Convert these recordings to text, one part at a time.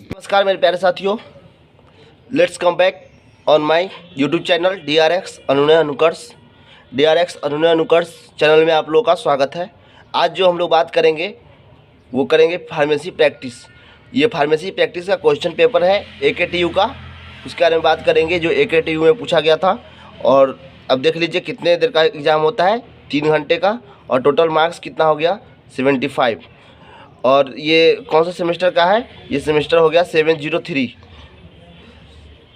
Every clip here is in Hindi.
नमस्कार मेरे प्यारे साथियों, let's come back on my YouTube channel DRX अनुनय अनुकर्ष। DRX अनुनय अनुकर्ष चैनल में आप लोगों का स्वागत है। आज जो हम लोग बात करेंगे वो करेंगे फार्मेसी प्रैक्टिस। ये फार्मेसी प्रैक्टिस का क्वेश्चन पेपर है AKTU का, उसके बारे में बात करेंगे जो AKTU में पूछा गया था। और अब देख लीजिए कितने देर का एग्ज़ाम होता है, 3 घंटे का, और टोटल मार्क्स कितना हो गया 75। और ये कौन सा सेमेस्टर का है? ये सेमेस्टर हो गया 703,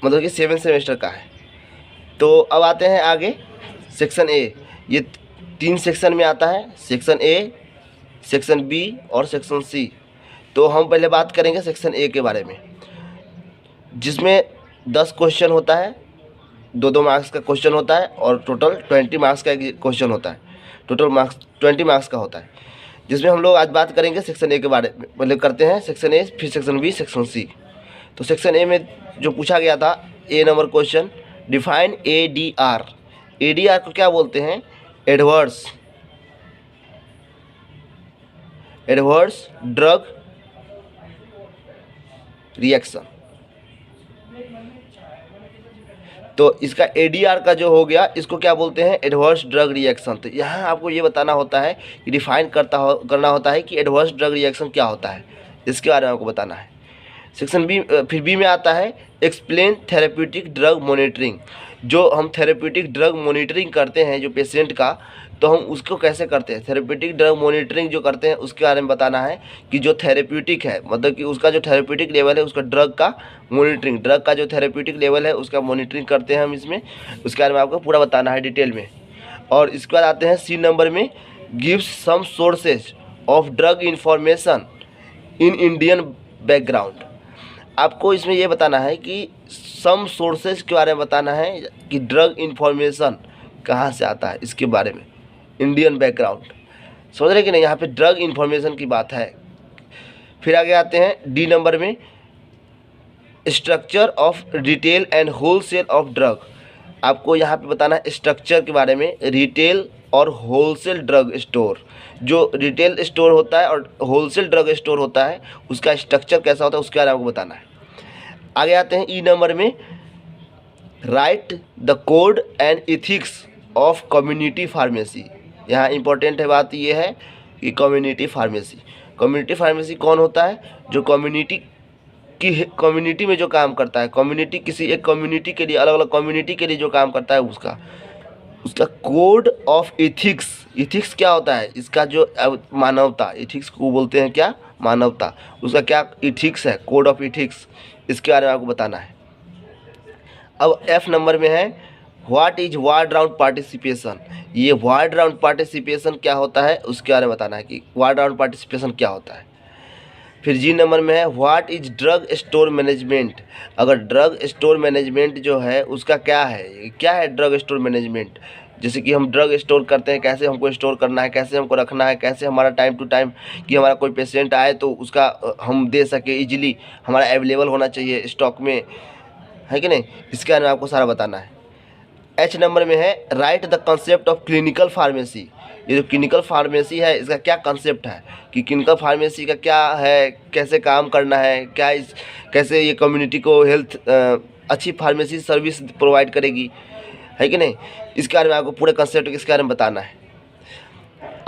मतलब कि 7 सेमेस्टर का है। तो अब आते हैं आगे सेक्शन ए। ये 3 सेक्शन में आता है, सेक्शन ए, सेक्शन बी और सेक्शन सी। तो हम पहले बात करेंगे सेक्शन ए के बारे में, जिसमें 10 क्वेश्चन होता है, 2-2 मार्क्स का क्वेश्चन होता है और टोटल 20 मार्क्स का क्वेश्चन होता है। टोटल मार्क्स 20 मार्क्स का होता है, जिसमें हम लोग आज बात करेंगे सेक्शन ए के बारे में। पहले करते हैं सेक्शन ए, फिर सेक्शन बी, सेक्शन सी। तो सेक्शन ए में जो पूछा गया था, a number question, define ADR। ADR को क्या बोलते हैं? Adverse drug reaction. तो इसका ADR का जो हो गया, इसको क्या बोलते हैं? Adverse drug reaction. तो यहाँ आपको ये बताना होता है कि डिफाइन करना होता है कि एडवर्स ड्रग रिएक्शन क्या होता है, इसके बारे में आपको बताना है। सेक्शन बी, फिर बी में आता है एक्सप्लेन थेरेप्यूटिक ड्रग मॉनिटरिंग। जो हम थेरेप्यूटिक ड्रग मॉनिटरिंग करते हैं जो पेशेंट का, तो हम उसको कैसे करते हैं? थेरेप्यूटिक ड्रग मॉनिटरिंग जो करते हैं उसके बारे में बताना है कि जो थेरेप्यूटिक है, मतलब कि उसका जो थेरेप्यूटिक लेवल है, उसका ड्रग का मॉनिटरिंग, ड्रग का जो थेरेप्यूटिक लेवल है उसका मॉनिटरिंग करते हैं हम इसमें, उसके बारे में आपको पूरा बताना है डिटेल में। और इसके बाद आते हैं सी नंबर में, gives some sources of drug information in Indian background. आपको इसमें ये बताना है कि सम सोर्सेज के बारे में बताना है कि ड्रग इंफॉर्मेशन कहाँ से आता है, इसके बारे में, इंडियन बैकग्राउंड। समझ रहे कि नहीं? यहाँ पे ड्रग इंफॉर्मेशन की बात है। फिर आगे आते हैं डी नंबर में, structure of retail and wholesale of drug. आपको यहाँ पे बताना है स्ट्रक्चर के बारे में, रिटेल और होलसेल ड्रग स्टोर। जो रिटेल स्टोर होता है और होलसेल ड्रग स्टोर होता है, उसका स्ट्रक्चर कैसा होता है उसके बारे में आपको बताना है। आगे आते हैं ई नंबर में, right the code and ethics of community pharmacy. यहाँ इंपॉर्टेंट है बात ये है कि कम्युनिटी फार्मेसी कौन होता है? जो कम्युनिटी में जो काम करता है, कम्युनिटी, किसी एक कम्युनिटी के लिए, अलग अलग कम्युनिटी के लिए जो काम करता है, उसका कोड ऑफ इथिक्स क्या होता है? इसका जो मानवता, इथिक्स को बोलते हैं क्या? मानवता। उसका क्या इथिक्स है? कोड ऑफ इथिक्स, इसके बारे में आपको बताना है। अब F नंबर में है, what is ward round participation. ये वार्ड राउंड पार्टिसिपेशन क्या होता है उसके बारे में बताना है कि वार्ड राउंड पार्टिसिपेशन क्या होता है। फिर जी नंबर में है, what is drug store management. अगर ड्रग स्टोर मैनेजमेंट जो है उसका क्या है, क्या है ड्रग स्टोर मैनेजमेंट? जैसे कि हम ड्रग स्टोर करते हैं, कैसे हमको स्टोर करना है, कैसे हमको रखना है, कैसे हमारा टाइम टू टाइम कि हमारा कोई पेशेंट आए तो उसका हम दे सके, इजीली हमारा अवेलेबल होना चाहिए स्टॉक में, है कि नहीं? इसके बारे में आपको सारा बताना है। एच नंबर में है, write the concept of clinical pharmacy. ये जो क्लिनिकल फार्मेसी है इसका क्या कंसेप्ट है, कि क्लिनिकल फार्मेसी का क्या है, कैसे काम करना है, कैसे ये कम्युनिटी को हेल्थ अच्छी फार्मेसी सर्विस प्रोवाइड करेगी, है कि नहीं? इसके बारे में आपको पूरे कंसेप्ट इसके बारे में बताना है।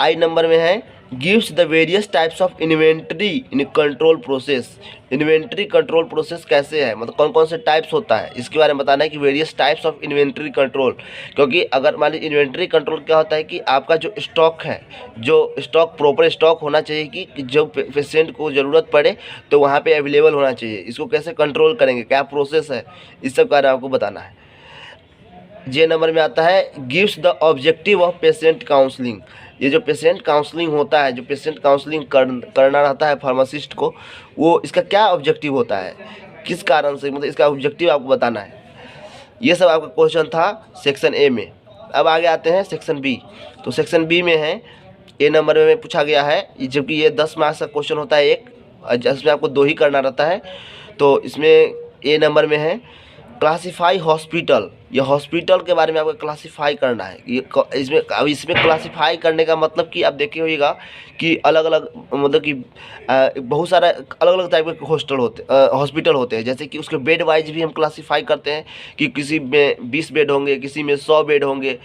आई नंबर में है, gives the various types of inventory in control process. Inventory control process कैसे है, मतलब कौन कौन से टाइप्स होता है, इसके बारे में बताना है कि various types of inventory control. क्योंकि अगर मान लीजिए इन्वेंट्री कंट्रोल क्या होता है कि आपका जो स्टॉक है, जो स्टॉक प्रॉपर स्टॉक होना चाहिए कि जब पेशेंट को ज़रूरत पड़े तो वहाँ पे अवेलेबल होना चाहिए। इसको कैसे कंट्रोल करेंगे, क्या प्रोसेस है, इस सब बारे में आपको बताना है। जे नंबर में आता है, gives the objective of patient counselling. ये जो पेशेंट काउंसलिंग होता है, जो पेशेंट काउंसलिंग करना रहता है फार्मासिस्ट को, वो इसका क्या ऑब्जेक्टिव होता है, किस कारण से, मतलब इसका ऑब्जेक्टिव आपको बताना है। ये सब आपका क्वेश्चन था सेक्शन ए में। अब आगे आते हैं सेक्शन बी। तो सेक्शन बी में है, ए नंबर में पूछा गया है, जबकि ये 10 मार्क्स का क्वेश्चन होता है एक, जिसमें आपको 2 ही करना रहता है। तो इसमें ए नंबर में है, क्लासिफाई हॉस्पिटल, ये हॉस्पिटल के बारे में आपको क्लासिफाई करना है। ये इसमें अब इसमें क्लासिफाई करने का मतलब कि आप देखे होइएगा कि अलग अलग मतलब कि बहुत सारा अलग अलग टाइप के हॉस्पिटल होते हैं। जैसे कि उसके बेड वाइज भी हम क्लासिफाई करते हैं कि किसी में 20 बेड होंगे, किसी में 100 बेड होंगे,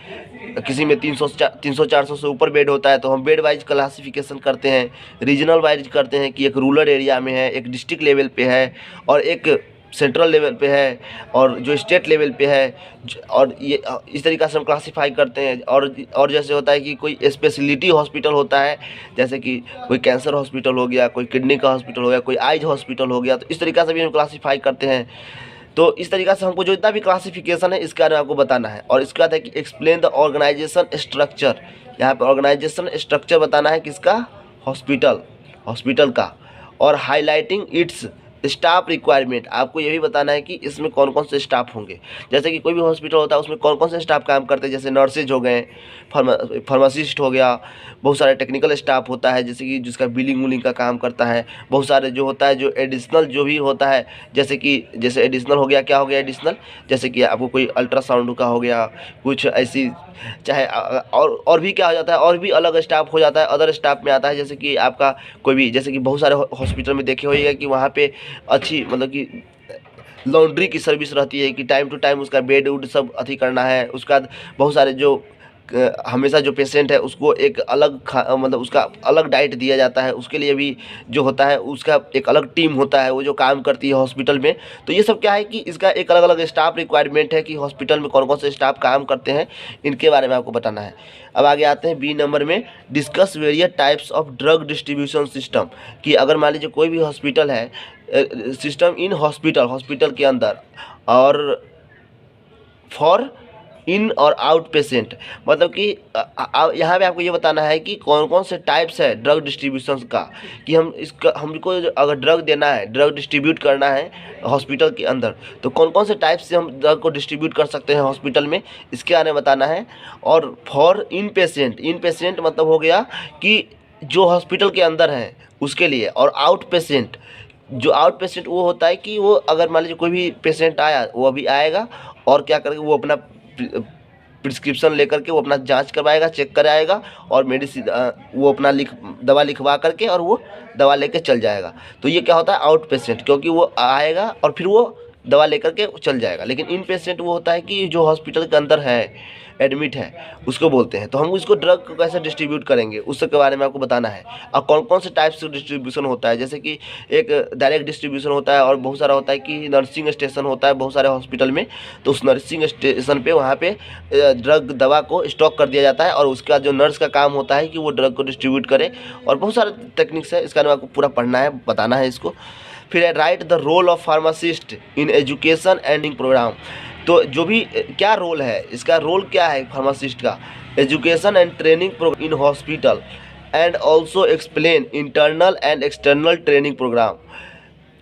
किसी में 300-400 से ऊपर बेड होता है, तो हम बेड वाइज क्लासिफिकेशन करते हैं। रीजनल वाइज करते हैं कि एक रूरल एरिया में है, एक डिस्ट्रिक्ट लेवल पे है, और एक सेंट्रल लेवल पे है, और जो स्टेट लेवल पे है, और ये इस तरीक़े से हम क्लासिफाई करते हैं। और जैसे होता है कि कोई स्पेशलिटी हॉस्पिटल होता है, जैसे कि कोई कैंसर हॉस्पिटल हो गया, कोई किडनी का हॉस्पिटल हो गया, कोई आइज हॉस्पिटल हो गया, तो इस तरीक़े से भी हम क्लासिफाई करते हैं। तो इस तरीक़े से हमको जो इतना भी क्लासिफिकेशन है इसके बारे में आपको बताना है। और इसके बाद है कि एक्सप्लेन द ऑर्गेनाइजेशन स्ट्रक्चर, यहाँ पे ऑर्गेनाइजेशन स्ट्रक्चर बताना है किसका, हॉस्पिटल का। और हाईलाइटिंग इट्स स्टाफ रिक्वायरमेंट, आपको ये भी बताना है कि इसमें कौन कौन से स्टाफ होंगे। जैसे कि कोई भी हॉस्पिटल होता है उसमें कौन कौन से स्टाफ काम करते हैं, जैसे नर्सेज हो गए, फार्मासिस्ट हो गया, बहुत सारे टेक्निकल स्टाफ होता है, जैसे कि जिसका बिलिंग विलिंग का काम करता है, बहुत सारे जो होता है जो एडिशनल जो भी होता है, जैसे एडिशनल हो गया, क्या हो गया एडिशनल, जैसे कि आपको कोई अल्ट्रासाउंड का हो गया, कुछ ऐसी चाहे और भी क्या हो जाता है, और भी अलग स्टाफ हो जाता है, अदर स्टाफ में आता है। जैसे कि आपका कोई भी, जैसे कि बहुत सारे हॉस्पिटल में देखे होइएगा कि वहाँ पे अच्छी मतलब कि लॉन्ड्री की सर्विस रहती है कि टाइम टू टाइम उसका बेड वुड सब अथी करना है। उसके बाद बहुत सारे जो हमेशा जो पेशेंट है उसको एक अलग मतलब उसका अलग डाइट दिया जाता है, उसके लिए भी जो होता है उसका एक अलग टीम होता है वो जो काम करती है हॉस्पिटल में। तो ये सब क्या है कि इसका एक अलग अलग स्टाफ रिक्वायरमेंट है कि हॉस्पिटल में कौन कौन से स्टाफ काम करते हैं, इनके बारे में आपको बताना है। अब आगे आते हैं बी नंबर में, discuss various types of drug distribution system, कि अगर मान लीजिए कोई भी हॉस्पिटल है, सिस्टम इन हॉस्पिटल के अंदर, और फॉर इन और आउट पेशेंट, मतलब कि यहाँ पे आपको ये बताना है कि कौन कौन से टाइप्स है ड्रग डिस्ट्रीब्यूशन का, कि हमको अगर ड्रग देना है, ड्रग डिस्ट्रीब्यूट करना है हॉस्पिटल के अंदर, तो कौन कौन से टाइप से हम ड्रग को डिस्ट्रीब्यूट कर सकते हैं हॉस्पिटल में, इसके बारे में बताना है। और फॉर इन पेशेंट मतलब हो गया कि जो हॉस्पिटल के अंदर है उसके लिए, और आउट पेशेंट वो होता है कि वो अगर मान लीजिए कोई भी पेशेंट आया, वो अभी आएगा और क्या करेगा, वो अपना प्रिस्क्रिप्शन लेकर के वो अपना जांच करवाएगा, चेक कराएगा, और मेडिसिन वो अपना दवा लिखवा करके और वो दवा लेके चल जाएगा। तो ये क्या होता है, आउट पेशेंट, क्योंकि वो आएगा और फिर वो दवा लेकर के चल जाएगा। लेकिन इन पेशेंट वो होता है कि जो हॉस्पिटल के अंदर है, एडमिट है, उसको बोलते हैं। तो हम उसको ड्रग को कैसे डिस्ट्रीब्यूट करेंगे उसके बारे में आपको बताना है, और कौन कौन से टाइप से डिस्ट्रीब्यूशन होता है। जैसे कि एक डायरेक्ट डिस्ट्रीब्यूशन होता है, और बहुत सारा होता है कि नर्सिंग स्टेशन होता है बहुत सारे हॉस्पिटल में, तो उस नर्सिंग स्टेशन पे वहाँ पे ड्रग दवा को स्टॉक कर दिया जाता है, और उसका जो नर्स का काम होता है कि वो ड्रग को डिस्ट्रीब्यूट करे। और बहुत सारे टेक्निक्स है, इसका आपको पूरा पढ़ना है, बताना है इसको। फिर है write the role of pharmacist in education and in program, तो जो भी क्या रोल है, इसका रोल क्या है फार्मासिस्ट का, education and training program in hospital, and also explain internal and external training program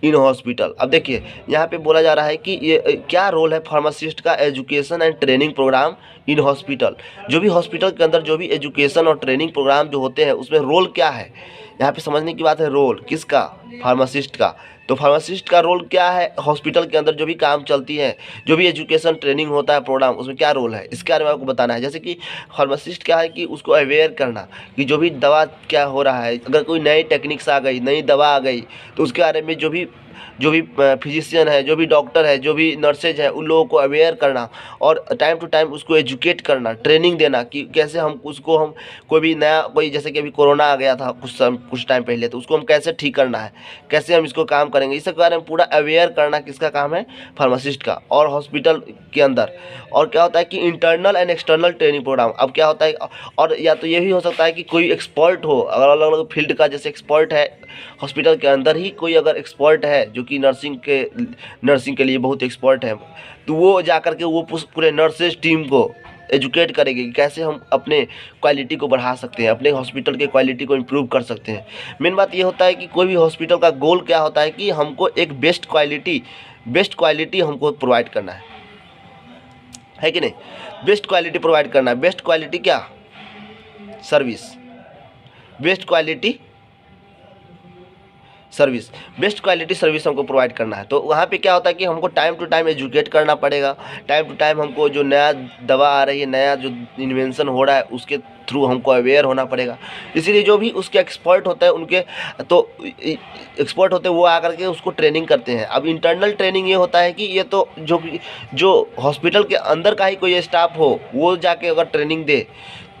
in hospital. अब देखिए यहाँ पे बोला जा रहा है कि ये क्या रोल है फार्मासिस्ट का, education and training program in hospital, जो भी हॉस्पिटल के अंदर जो भी एजुकेशन और ट्रेनिंग प्रोग्राम जो होते हैं उसमें रोल क्या है, यहाँ पे समझने की बात है। रोल किसका, फार्मासिस्ट का। तो फार्मासिस्ट का रोल क्या है हॉस्पिटल के अंदर, जो भी काम चलती है, जो भी एजुकेशन ट्रेनिंग होता है प्रोग्राम, उसमें क्या रोल है, इसके बारे में आपको बताना है। जैसे कि फार्मासिस्ट क्या है कि उसको अवेयर करना कि जो भी दवा क्या हो रहा है, अगर कोई नई टेक्निक्स आ गई, नई दवा आ गई, तो उसके बारे में जो भी फिजिशियन है, जो भी डॉक्टर है, जो भी नर्सेज है, उन लोगों को अवेयर करना, और टाइम टू टाइम उसको एजुकेट करना, ट्रेनिंग देना कि कैसे हम कोई भी नया जैसे कि अभी कोरोना आ गया था कुछ टाइम पहले, तो उसको हम कैसे ठीक करना है, कैसे हम इसको काम करेंगे, इस बारे में पूरा अवेयर करना किसका काम है, फार्मासिस्ट का। और हॉस्पिटल के अंदर और क्या होता है कि internal and external training program. अब क्या होता है, और या तो ये भी हो सकता है कि कोई एक्सपर्ट हो, अगर अलग अलग फील्ड का, जैसे एक्सपर्ट है हॉस्पिटल के अंदर ही कोई अगर एक्सपर्ट है जो कि नर्सिंग के लिए बहुत एक्सपर्ट है, तो वो जा कर के वो पूरे नर्सेज टीम को एजुकेट करेंगे कि कैसे हम अपने क्वालिटी को बढ़ा सकते हैं, अपने हॉस्पिटल के क्वालिटी को इम्प्रूव कर सकते हैं। मेन बात ये होता है कि कोई भी हॉस्पिटल का गोल क्या होता है कि हमको एक बेस्ट क्वालिटी हमको प्रोवाइड करना है कि नहीं, बेस्ट क्वालिटी प्रोवाइड करना है। बेस्ट क्वालिटी क्या, service, best quality service, best quality service हमको प्रोवाइड करना है। तो वहाँ पे क्या होता है कि हमको टाइम टू टाइम एजुकेट करना पड़ेगा, टाइम टू टाइम हमको जो नया दवा आ रही है, नया जो इन्वेंशन हो रहा है उसके थ्रू हमको अवेयर होना पड़ेगा। इसीलिए जो भी उसके एक्सपर्ट होते हैं उनके तो एक्सपर्ट होते हैं वो आकर के उसको ट्रेनिंग करते हैं। अब इंटरनल ट्रेनिंग ये होता है कि ये तो जो हॉस्पिटल के अंदर का ही कोई स्टाफ हो वो जाके अगर ट्रेनिंग दे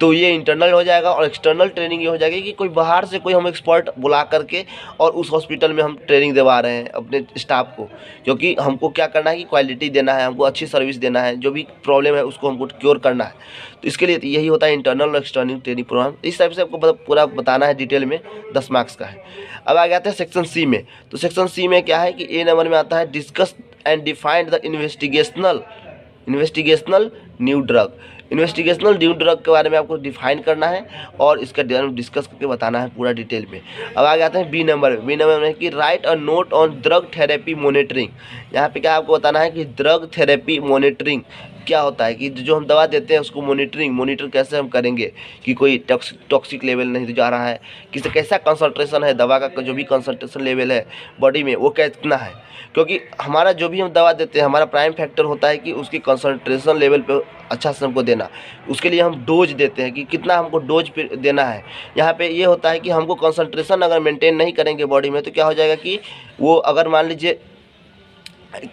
तो ये इंटरनल हो जाएगा। और एक्सटर्नल ट्रेनिंग ये हो जाएगी कि कोई बाहर से कोई हम एक्सपर्ट बुला करके और उस हॉस्पिटल में हम ट्रेनिंग दिलवा रहे हैं अपने स्टाफ को, क्योंकि हमको क्या करना है कि क्वालिटी देना है, हमको अच्छी सर्विस देना है, जो भी प्रॉब्लम है उसको हमको क्योर करना है। तो इसके लिए यही होता है इंटरनल और एक्सटर्नल ट्रेनिंग प्रोग्राम। इस टाइप से आपको पूरा बताना है, डिटेल में 10 मार्क्स का है। अब आ जाते हैं सेक्शन सी में। तो सेक्शन सी में क्या है कि ए नंबर में आता है discuss and defined the investigational new drug. Investigational new drug के बारे में आपको डिफाइन करना है और इसका डिस्कस करके बताना है पूरा डिटेल में। अब आगे आते हैं बी नंबर में। बी नंबर में कि right a note on drug therapy monitoring. यहाँ पे क्या आपको बताना है कि ड्रग थेरेपी मॉनिटरिंग क्या होता है, कि जो हम दवा देते हैं उसको मॉनिटर कैसे हम करेंगे कि कोई टॉक्सिक लेवल नहीं जा रहा है, किसी कैसा कंसंट्रेशन है दवा का, जो भी कंसंट्रेशन लेवल है बॉडी में वो कितना है। क्योंकि हमारा जो भी हम दवा देते हैं हमारा प्राइम फैक्टर होता है कि उसकी कंसंट्रेशन लेवल पे अच्छा से हमको देना। उसके लिए हम डोज देते हैं कि कितना हमको डोज पे देना है। यहाँ पे ये होता है कि हमको कंसंट्रेशन अगर मेंटेन नहीं करेंगे बॉडी में तो क्या हो जाएगा कि वो अगर मान लीजिए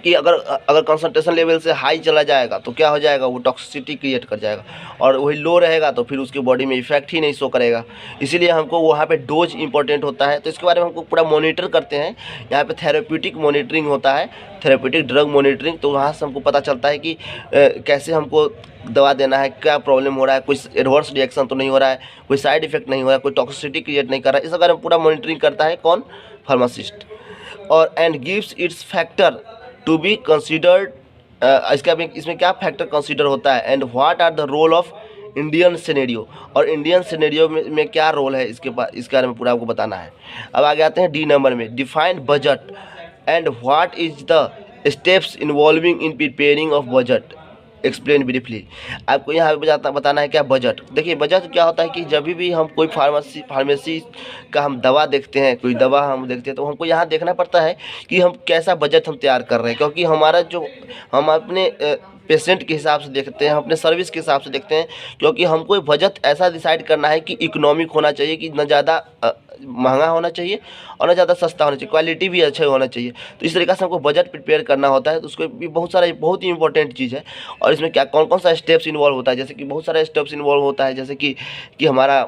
कि अगर कंसंट्रेशन लेवल से हाई चला जाएगा तो क्या हो जाएगा, वो टॉक्सिसिटी क्रिएट कर जाएगा। और वही लो रहेगा तो फिर उसकी बॉडी में इफेक्ट ही नहीं शो करेगा। इसीलिए हमको वहाँ पे डोज इंपॉर्टेंट होता है। तो इसके बारे में हमको पूरा मॉनिटर करते हैं। यहाँ पे थेरेप्यूटिक मॉनिटरिंग होता है, थेरेप्यूटिक ड्रग मॉनिटरिंग। तो वहाँ से हमको पता चलता है कि कैसे हमको दवा देना है, क्या प्रॉब्लम हो रहा है, कोई एडवर्स रिएक्शन तो नहीं हो रहा है, कोई साइड इफेक्ट नहीं हो रहा है, कोई टॉक्सिसिटी क्रिएट नहीं कर रहा है। इस बारे में पूरा मॉनिटरिंग करता है कौन, फार्मासिस्ट। और and gives its factor to be considered. इसमें क्या फैक्टर कंसिडर होता है, and what are the role of Indian scenario. और इंडियन सिनेरियो में क्या रोल है इसके बारे में पूरा आपको बताना है। अब आगे आते हैं डी नंबर में। Define budget and what is the steps involving in preparing of budget, explain briefly. आपको यहाँ पे बताना है क्या बजट। देखिए बजट क्या होता है कि जब भी हम कोई फार्मेसी का हम दवा देखते हैं, कोई दवा हम देखते हैं तो हमको यहाँ देखना पड़ता है कि हम कैसा बजट हम तैयार कर रहे हैं। क्योंकि हमारा जो हम अपने पेशेंट के हिसाब से देखते हैं, हम अपने सर्विस के हिसाब से देखते हैं। क्योंकि हमको बजट ऐसा डिसाइड करना है कि इकोनॉमिक होना चाहिए, कि न ज़्यादा महंगा होना चाहिए और न ज़्यादा सस्ता होना चाहिए, क्वालिटी भी अच्छा होना चाहिए। तो इस तरीक़े से हमको बजट प्रिपेयर करना होता है। तो उसको भी बहुत ही इंपॉर्टेंट चीज़ है। और इसमें क्या कौन कौन सा स्टेप्स इन्वॉल्व होता है, जैसे कि बहुत सारे स्टेप्स इन्वॉल्व होता है। जैसे कि हमारा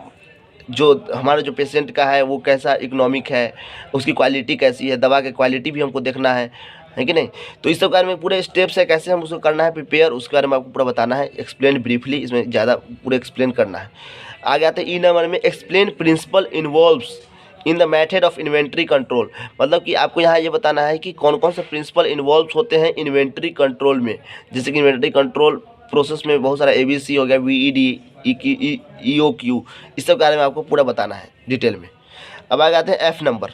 जो पेशेंट का है वो कैसा इकोनॉमिक है, उसकी क्वालिटी कैसी है, दवा की क्वालिटी भी हमको देखना है कि नहीं। तो इस सब बारे में पूरे स्टेप्स है कैसे हम उसको करना है प्रिपेयर, उसके बारे में आपको पूरा बताना है। एक्सप्लेन ब्रीफली, इसमें ज़्यादा पूरे एक्सप्लेन करना है। आगे आते हैं ई नंबर में। Explain principle involves in the method of inventory control. मतलब कि आपको यहाँ ये बताना है कि कौन कौन से प्रिंसिपल इन्वॉल्व होते हैं इन्वेंट्री कंट्रोल में। जैसे कि इन्वेंट्री कंट्रोल प्रोसेस में बहुत सारा ABC हो गया, VED, EOQ, इस सब के बारे में आपको पूरा बताना है डिटेल में। अब आगे आते हैं F number.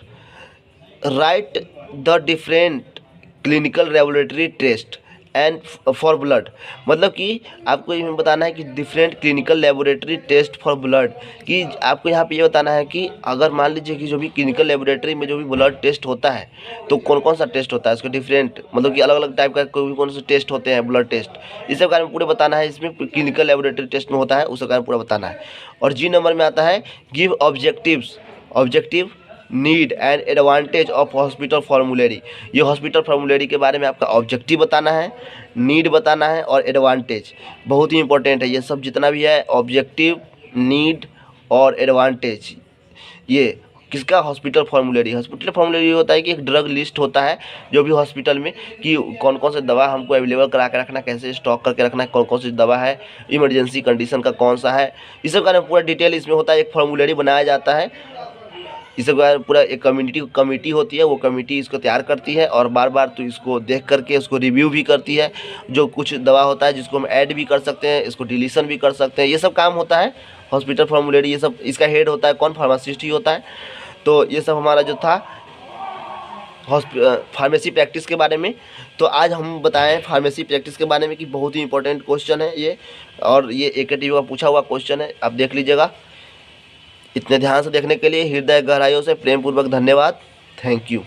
Write the different clinical laboratory test and for blood. मतलब कि आपको ये बताना है कि different clinical laboratory test for blood, कि आपको यहाँ पे ये बताना है कि अगर मान लीजिए कि जो भी क्लिनिकल लेबोरेटरी में जो भी ब्लड टेस्ट होता है तो कौन कौन सा टेस्ट होता है, उसके डिफरेंट मतलब कि अलग अलग टाइप का कौन से टेस्ट होते हैं ब्लड टेस्ट, इस सब बारे में पूरे बताना है। इसमें क्लिनिकल लेबोरेटरी टेस्ट में होता है उसका बारे में पूरा बताना है। और जी नंबर में आता है give objective need and advantage of hospital formulary. ये हॉस्पिटल फॉर्मूलेरी के बारे में आपका ऑब्जेक्टिव बताना है, नीड बताना है और एडवांटेज बहुत ही इंपॉर्टेंट है। ये सब जितना भी है ऑब्जेक्टिव, नीड और एडवांटेज, ये किसका, हॉस्पिटल फॉर्मूलेरी। हॉस्पिटल फॉर्मूलेरी होता है कि एक ड्रग लिस्ट होता है जो भी हॉस्पिटल में, कि कौन कौन से दवा हमको अवेलेबल करा के रखना, कैसे स्टॉक करके रखना है, कौन कौन सी दवा है, इमरजेंसी कंडीशन का कौन सा है, इस सब का पूरा डिटेल इसमें होता है। एक फॉर्मूलेरी बनाया जाता है, इस सब पूरा एक कमेटी होती है, वो कमेटी इसको तैयार करती है और बार बार तो इसको देख करके उसको रिव्यू भी करती है। जो कुछ दवा होता है जिसको हम ऐड भी कर सकते हैं, इसको डिलीशन भी कर सकते हैं, ये सब काम होता है हॉस्पिटल फॉर्मूलेरी। ये सब इसका हेड होता है कौन, फार्मासिस्ट ही होता है। तो ये सब हमारा जो था फार्मेसी प्रैक्टिस के बारे में। तो आज हम बताएं फार्मेसी प्रैक्टिस के बारे में कि बहुत ही इंपॉर्टेंट क्वेश्चन है ये, और ये AKTV का पूछा हुआ क्वेश्चन है, आप देख लीजिएगा। इतने ध्यान से देखने के लिए हृदय गहराइयों से प्रेम पूर्वक धन्यवाद। Thank you.